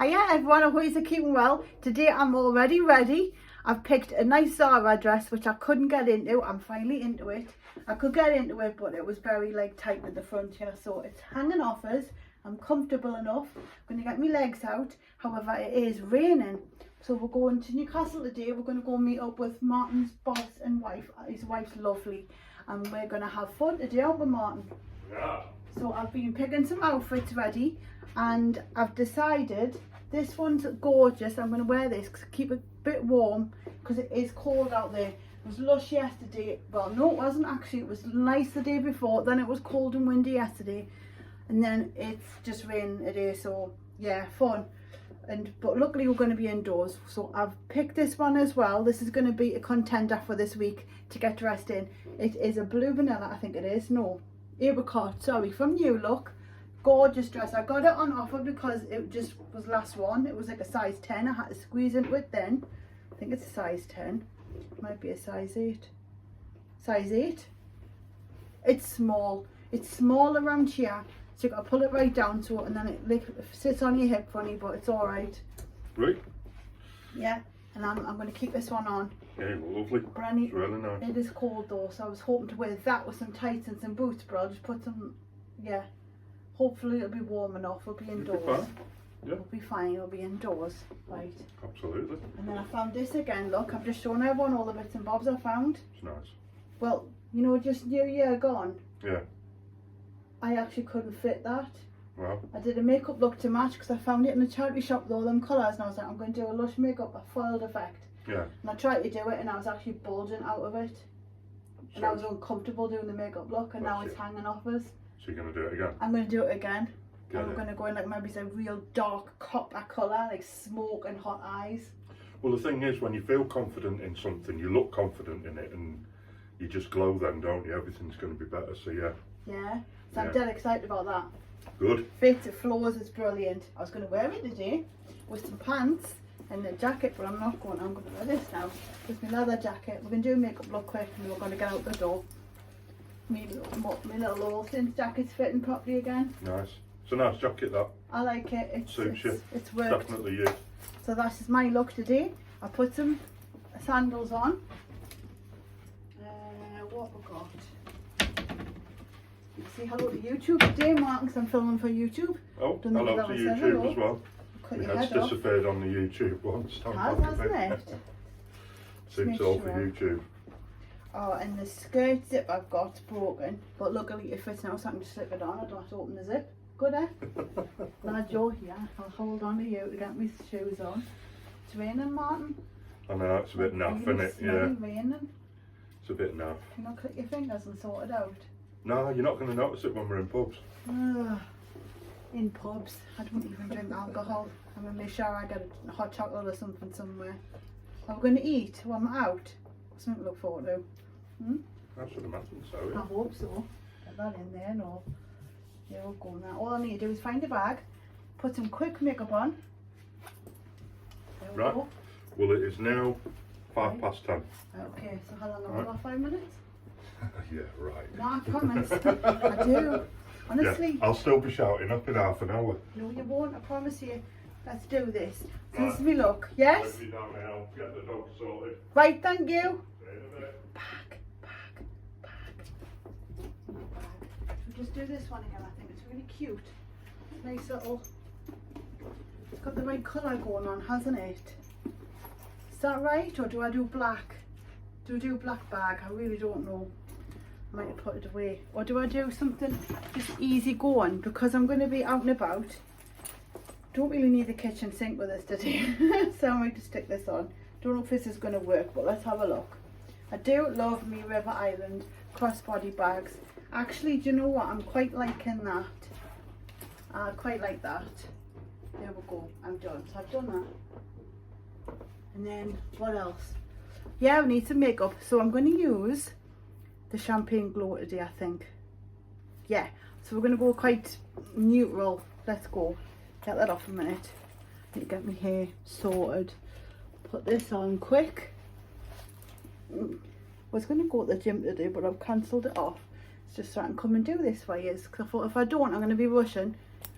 Hiya everyone, I hope you're keeping well. Today I'm already ready. I've picked a nice Zara dress which I couldn't get into. I'm finally into it. I could get into it but it was very tight at the front here, so it's hanging off us. I'm comfortable enough. I'm going to get my legs out. However, it is raining. So we're going to Newcastle today. We're going to go meet up with Martin's boss and wife. His wife's lovely. And we're going to have fun today, aren't we, Martin? Yeah. So I've been picking some outfits ready and I've decided this one's gorgeous. I'm going to wear this to keep it a bit warm because it is cold out there. It was lush yesterday. Well, no, it wasn't actually. It was nice the day before. Then it was cold and windy yesterday. And then it's just raining today. So yeah, fun. But luckily we're going to be indoors. So I've picked this one as well. This is going to be a contender for this week to get dressed in. It is a blue vanilla, I think it is. No, apricot, sorry, from New Look. Gorgeous dress. I got it on offer because it just was last one. It was like a size 10. I had to squeeze into it then. I think it's a size 10. It might be a size 8. Size 8. It's small. It's small around here. So you've got to pull it right down to it and then it sits on your hip funny, but it's alright. Right. Yeah. And I'm going to keep this one on. Yeah, lovely. It's really nice. It is cold though, so I was hoping to wear that with some tights and some boots, but I'll just put some, yeah. Hopefully it'll be warm enough. We'll be indoors. It'll be fine. Yeah. We'll be fine. We'll be indoors. Right. Absolutely. And then I found this again. Look, I've just shown everyone all the bits and bobs I found. It's nice. Well, you know, just New Year gone. Yeah. I actually couldn't fit that. Well. I did a makeup look to match because I found it in a charity shop with all them colours, and I was like, I'm going to do a lush makeup, a foiled effect. Yeah. And I tried to do it, and I was actually bulging out of it. And I was uncomfortable doing the makeup look, and now it's hanging off us. So you're going to do it again? I'm going to do it again. And we're going to go in like maybe some real dark copper colour, like smoke and hot eyes. Well, the thing is, when you feel confident in something, you look confident in it, and you just glow then, don't you? Everything's going to be better, so yeah. Yeah, so I'm dead excited about that. Good. Fit, it flows, it's brilliant. I was going to wear it today with some pants and a jacket, but I'm not going. I'm going to wear this now with my leather jacket. We're going to do a makeup look quick and we're going to get out the door. My little All Saints jacket's fitting properly again. Nice. It's a nice jacket, that. I like it. It suits you. It's worked. Definitely you. So that's my look today. I put some sandals on. What we got? You see hello to YouTube today, Mark, because I'm filming for YouTube. Oh, hello to YouTube as well. Cut It your has head off. disappeared on the YouTube once. Hasn't it? Seems all for YouTube. Oh, and the skirt zip I've got's broken, but luckily it fits now, so I can just slip it on. I don't have to open the zip. Good, eh? Now Joe here, I'll hold on to you to get my shoes on. It's raining, Martin. I know, it's a bit naff, isn't it? Yeah. Raining. It's a bit naff. Can you click your fingers and sort it out? No, you're not going to notice it when we're in pubs. In pubs, I don't even drink alcohol. I'm going to make sure I get a hot chocolate or something somewhere. Are we going to eat while I'm out? Something to look forward to. I should imagine so, I yeah. hope so. Get that in there, no. Yeah, we'll go now. All I need to do is find a bag, put some quick makeup on. There we go. Well, it is now 10:05. Okay, so how long have we got? 5 minutes? Yeah, right. No, I promise. I do. Honestly. Yeah, I'll still be shouting up in half an hour. No, you won't. I promise you. Let's do this. Right. This is me look. Yes? Let me down now. Get the dog sorted. Right, thank you. See you in a bit. Bag. We'll just do this one again. I think it's really cute. Nice little. It's got the right colour going on, hasn't it? Is that right, or do I do black? Do I do black bag? I really don't know. I might have put it away. Or do I do something just easy going? Because I'm going to be out and about. Don't really need the kitchen sink with us today. So I might just stick this on. Don't know if this is going to work, but let's have a look. I do love me River Island crossbody bags. Actually, do you know what? I'm quite liking that. I quite like that. There we go. I'm done. So I've done that. And then what else? Yeah, we need some makeup. So I'm going to use the Champagne Glow today, I think. Yeah. So we're going to go quite neutral. Let's go. Get that off a minute. Need to get my hair sorted. Put this on quick. I was going to go to the gym today, but I've cancelled it off. It's just so I can come and do this for you. Because I thought if I don't, I'm going to be rushing.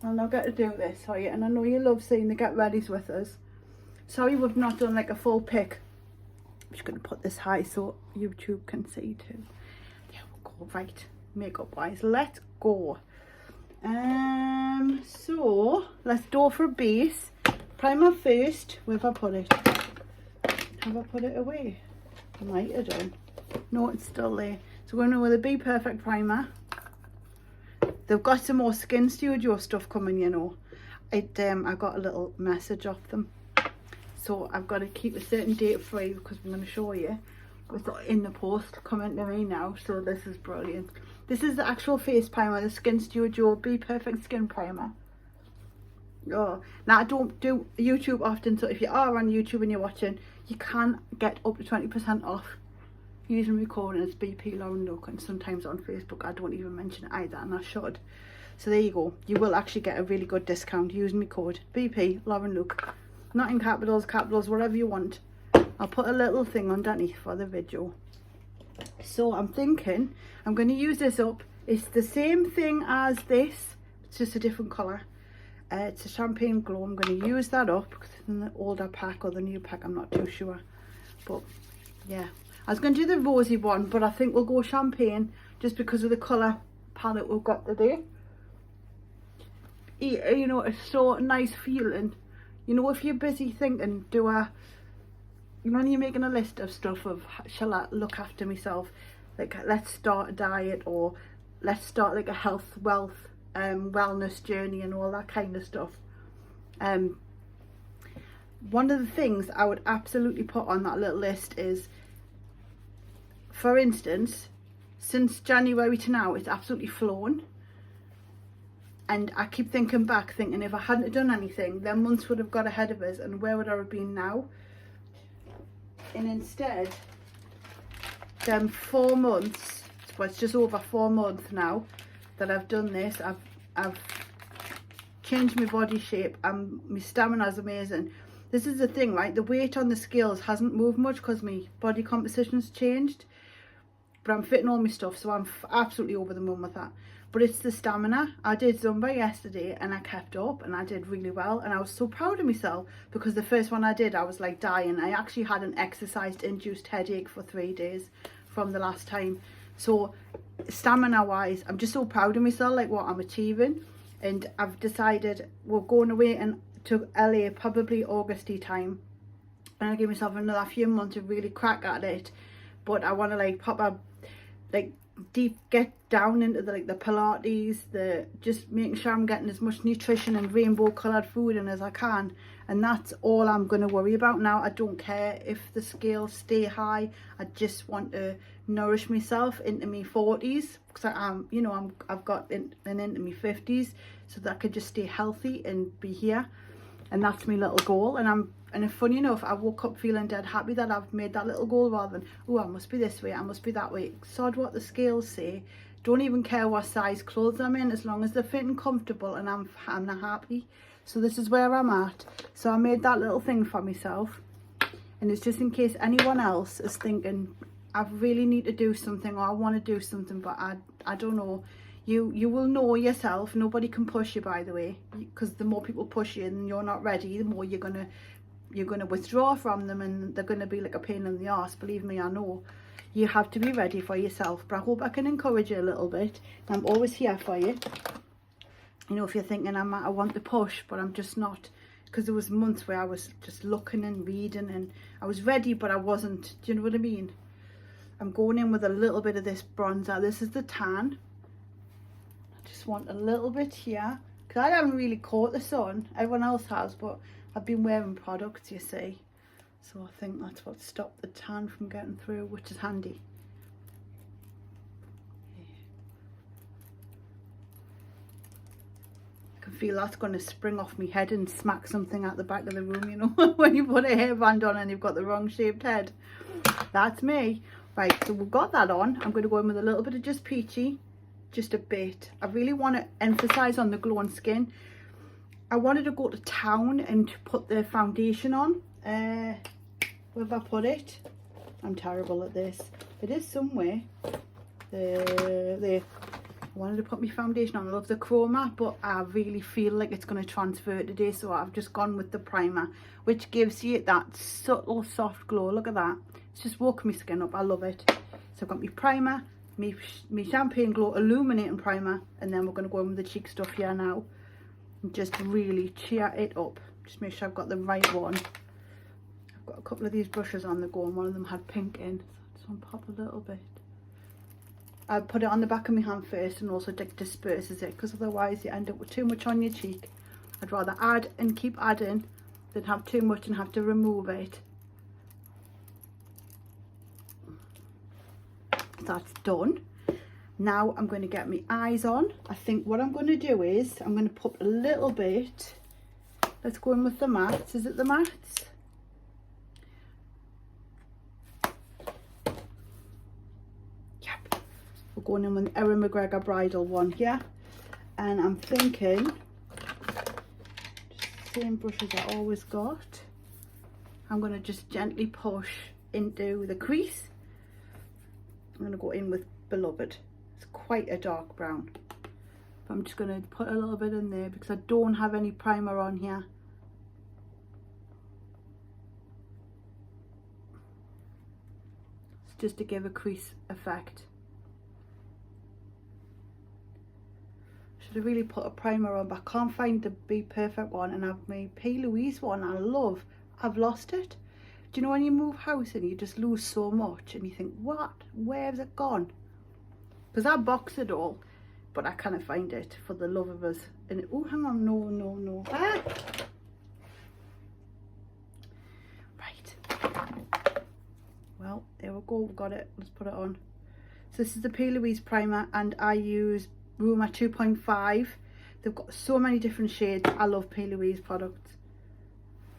I'll not get to do this for you, and I know you love seeing the get readies with us. Sorry we've not done like a full pic. I'm just going to put this high so YouTube can see too. There we go. Right, makeup wise, let's go. So let's do for a base. Primer first. Where have I put it? Have I put it away? I might have done. No, it's still there. So we're going to with a Be Perfect primer. They've got some more Skin Studio stuff coming, you know. I got a little message off them. So I've got to keep a certain date free because I'm going to show you. It's in the post coming to me now. So this is brilliant. This is the actual face primer, the Skin Studio Be Perfect Skin Primer. Oh, now I don't do YouTube often, so if you are on YouTube and you're watching, you can get up to 20% off using my code, and it's BP Lauren Look, and sometimes on Facebook I don't even mention it either, and I should. So there you go, you will actually get a really good discount using my code BP Lauren Look, not in capitals, whatever you want. I'll put a little thing underneath for the video. So I'm thinking I'm going to use this up. It's the same thing as this, it's just a different colour. It's a Champagne Glow. I'm going to use that up because it's in the older pack or the new pack, I'm not too sure. But yeah, I was going to do the rosy one, but I think we'll go champagne just because of the colour palette we've got today. You know, it's so nice feeling. You know, if you're busy thinking, when you're making a list of stuff of, shall I look after myself? Like, let's start a diet, or let's start like a health, wealth, wellness journey and all that kind of stuff. One of the things I would absolutely put on that little list is, for instance, since January to now, it's absolutely flown. And I keep thinking back, thinking if I hadn't done anything, then months would have got ahead of us, and where would I have been now? And instead, them 4 months, well, it's just over 4 months now that I've done this. I've changed my body shape, and my stamina is amazing. This is the thing, right? The weight on the scales hasn't moved much because my body composition's changed, but I'm fitting all my stuff, so I'm absolutely over the moon with that. But it's the stamina. I did Zumba yesterday and I kept up and I did really well, and I was so proud of myself because the first one I did, I was like dying. I actually had an exercise induced headache for 3 days from the last time. So stamina wise, I'm just so proud of myself, like what I'm achieving. And I've decided we're going away and to LA probably Augusty time, and I'll give myself another few months to really crack at it. But I want to like pop up, like deep get down into the Pilates, the just making sure I'm getting as much nutrition and rainbow coloured food in as I can. And that's all I'm going to worry about now. I don't care if the scales stay high. I just want to nourish myself into my 40s, because I've got into my 50s, so that I could just stay healthy and be here. And that's my little goal. And funny enough, I woke up feeling dead happy that I've made that little goal, rather than, oh, I must be this way, I must be that way. Sod what the scales say. Don't even care what size clothes I'm in, as long as they're fitting comfortable and I'm happy. So this is where I'm at. So I made that little thing for myself, and it's just in case anyone else is thinking, I really need to do something, or I want to do something, but I don't know. You will know yourself. Nobody can push you, by the way, because the more people push you and you're not ready, the more you're gonna withdraw from them, and they're gonna be like a pain in the arse. Believe me, I know. You have to be ready for yourself. But I hope I can encourage you a little bit. I'm always here for you. You know, if you're thinking I want to push, but I'm just not, because there was months where I was just looking and reading and I was ready, but I wasn't. Do you know what I mean? I'm going in with a little bit of this bronzer. This is the tan. I just want a little bit here, because I haven't really caught the sun. Everyone else has, but I've been wearing products, you see. So I think that's what stopped the tan from getting through, which is handy. I can feel that's going to spring off my head and smack something at the back of the room, you know, when you put a hairband on and you've got the wrong shaped head. That's me. Right, so we've got that on. I'm going to go in with a little bit of just peachy, just a bit. I really want to emphasize on the glowing skin. I wanted to go to town and put the foundation on. Where have I put it? I'm terrible at this. It is somewhere. There. I wanted to put my foundation on. I love the chroma, but I really feel like it's going to transfer today, so I've just gone with the primer, which gives you that subtle soft glow. Look at that. It's just woke my skin up. I love it. So I've got my primer, my Champagne Glow illuminating primer, and then we're going to go in with the cheek stuff here now and just really cheer it up. Just make sure I've got the right one. I've got a couple of these brushes on the go, and one of them had pink in, so I just want to pop a little bit. I put it on the back of my hand first, and also disperses it, because otherwise you end up with too much on your cheek. I'd rather add and keep adding than have too much and have to remove it. That's done. Now I'm going to get my eyes on. I think what I'm going to do is I'm going to put a little bit. Let's go in with the mattes. Is it the mattes? Yep. We're going in with the Erin McGregor bridal one here. And I'm thinking, just the same brushes I always got. I'm going to just gently push into the crease. I'm going to go in with Beloved. It's quite a dark brown. But I'm just going to put a little bit in there because I don't have any primer on here. It's just to give a crease effect. Should have really put a primer on, but I can't find the Be Perfect one, and I've my P. Louise one I love. I've lost it. Do you know when you move house and you just lose so much and you think, what? Where has it gone? Because I box it all, but I can't find it for the love of us. And oh, hang on, no. Ah! Right. Well, there we go, we've got it. Let's put it on. So this is the P. Louise primer, and I use Roma 2.5. They've got so many different shades. I love P. Louise products.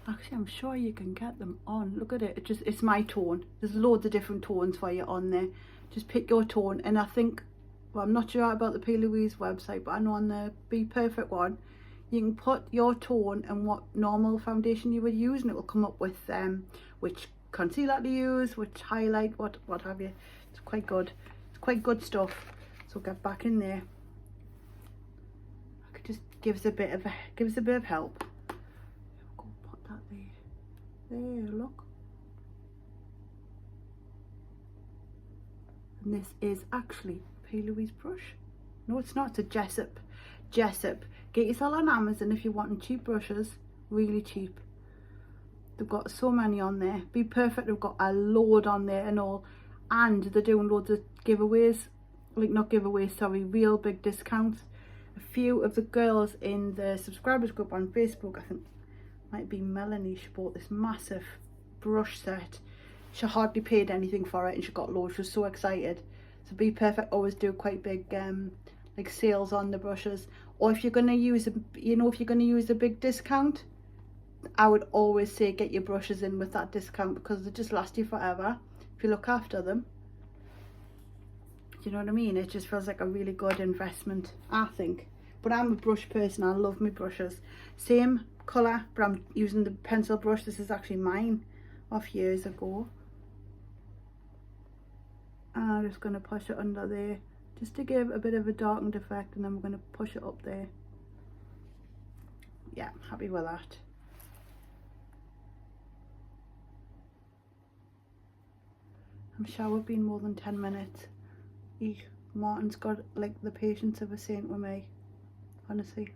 Actually, I'm sure you can get them on. Look at it. It's my tone. There's loads of different tones for you on there. Just pick your tone. And I think, well, I'm not sure about the P. Louise website, but I know on the Be Perfect one, you can put your tone and what normal foundation you would use, and it will come up with which concealer to use, which highlight, what have you. It's quite good. It's quite good stuff. So get back in there. It just gives a bit of help. There, look. And this is actually P. Louise brush. No, it's not. It's a Jessup. Jessup. Get yourself on Amazon if you're wanting cheap brushes. Really cheap. They've got so many on there. Be Perfect, they've got a load on there and all. And they're doing loads of giveaways. Like, not giveaways, sorry, real big discounts. A few of the girls in the subscribers group on Facebook, I think, might be Melanie, she bought this massive brush set. She hardly paid anything for it and she got loads. She was so excited. So Be Perfect always do quite big like sales on the brushes. Or if you're going to use a big discount, I would always say get your brushes in with that discount, because they just last you forever if you look after them. Do you know what I mean? It just feels like a really good investment, I think. But I'm a brush person. I love my brushes. Same colour, but I'm using the pencil brush. This is actually mine off years ago. And I'm just going to push it under there just to give a bit of a darkened effect, and then we're going to push it up there. Yeah, happy with that. I'm sure we've been more than 10 minutes. Martin's got like the patience of a saint with me, honestly.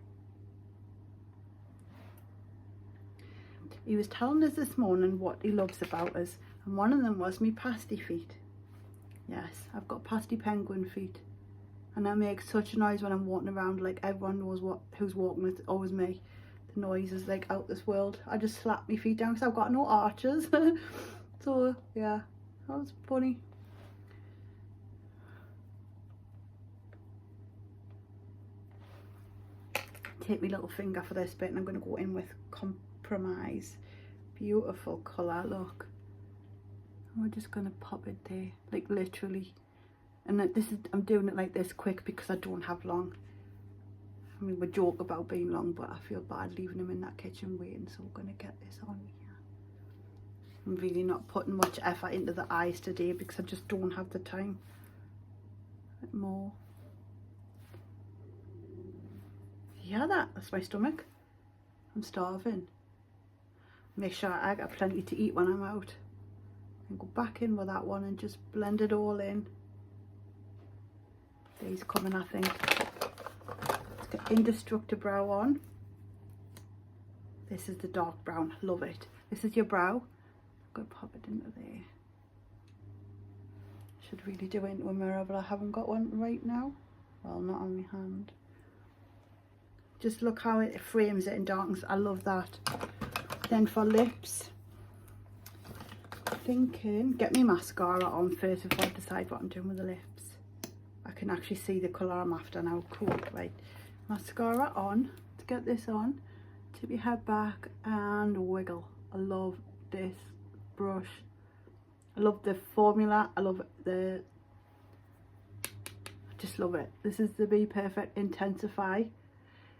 He was telling us this morning what he loves about us, and one of them was me pasty feet. Yes, I've got pasty penguin feet, and I make such a noise when I'm walking around. Like, everyone knows who's walking. It's always me. The noise is like out this world. I just slap my feet down because I've got no arches. So yeah, that was funny. Take my little finger for this bit, and I'm going to go in with Compromise. Beautiful colour, look. And we're just going to pop it there, like literally. And I'm doing it like this quick because I don't have long. I mean, we joke about being long, but I feel bad leaving him in that kitchen waiting, so we're going to get this on here. I'm really not putting much effort into the eyes today because I just don't have the time. A bit more. You hear that? That's my stomach. I'm starving. Make sure I got plenty to eat when I'm out. And go back in with that one and just blend it all in. These coming, I think. Let's get Indestructible Brow on. This is the dark brown. Love it. This is your brow. I'm going to pop it into there. Should really do it into a mirror, but I haven't got one right now. Well, not on my hand. Just look how it frames it and darkens. I love that. Then for lips, thinking, get me mascara on first before I decide what I'm doing with the lips. I can actually see the colour I'm after now. Cool, right. Mascara on. To get this on, tip your head back and wiggle. I love this brush. I love the formula. I love I just love it. This is the Be Perfect Intensify.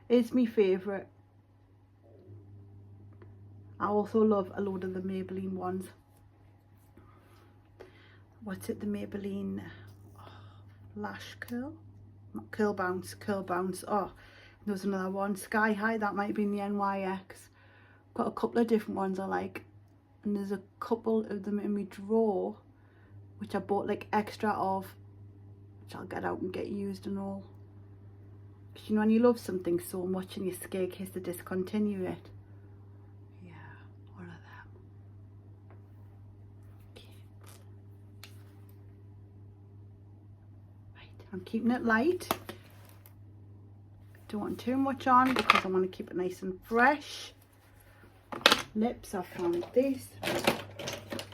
It's my favourite. I also love a load of the Maybelline ones. What's it? The Maybelline Lash Curl? Not Curl Bounce, Curl Bounce. Oh, there's another one. Sky High, that might be in the NYX. Got a couple of different ones I like. And there's a couple of them in my drawer, which I bought like extra of, which I'll get out and get used and all. Because you know when you love something so much and you're scared in case to discontinue it. Yeah, one of them. Okay. Right, I'm keeping it light. Don't want too much on because I want to keep it nice and fresh. Lips, I found this.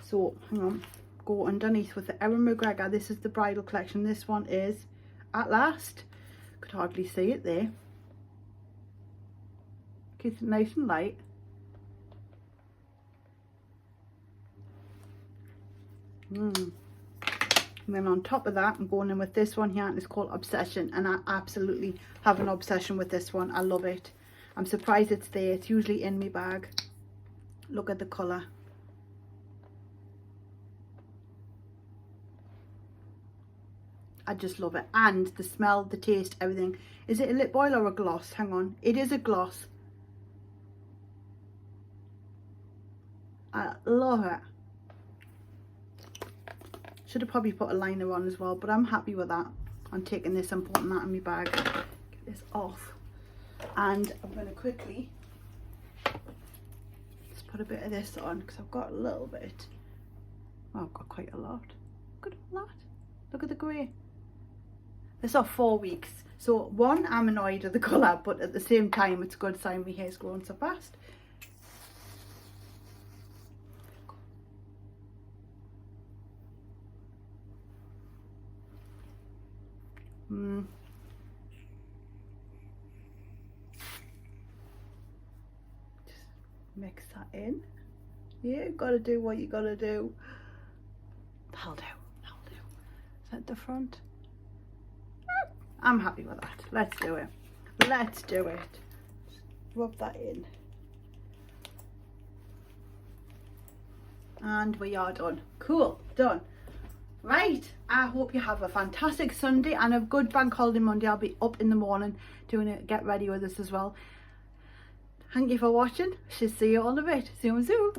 So hang on, go underneath with the Erin McGregor. This is the bridal collection. This one is At Last. Could hardly see it there. Keeps it nice and light. And then on top of that, I'm going in with this one here, and it's called Obsession, and I absolutely have an obsession with this one. I love it. I'm surprised it's there. It's usually in my bag. Look at the colour. I just love it. And the smell, the taste, everything. Is it a lip oil or a gloss? Hang on. It is a gloss. I love it. Should have probably put a liner on as well, but I'm happy with that. I'm taking this and putting that in my bag. Get this off. And I'm going to quickly just put a bit of this on because I've got a little bit. Well, I've got quite a lot. Look at all that. Look at the grey. This are 4 weeks. So one, I'm annoyed at the colour, but at the same time, it's a good sign my hair's growing so fast. Just mix that in. Yeah, gotta do what you gotta do. That'll do. That'll do. Is that the front? I'm happy with that. Let's do it. Let's do it. Just rub that in. And we are done. Cool. Done. Right. I hope you have a fantastic Sunday and a good bank holiday Monday. I'll be up in the morning doing it. Get ready with us as well. Thank you for watching. Should see you all in a bit. See you soon.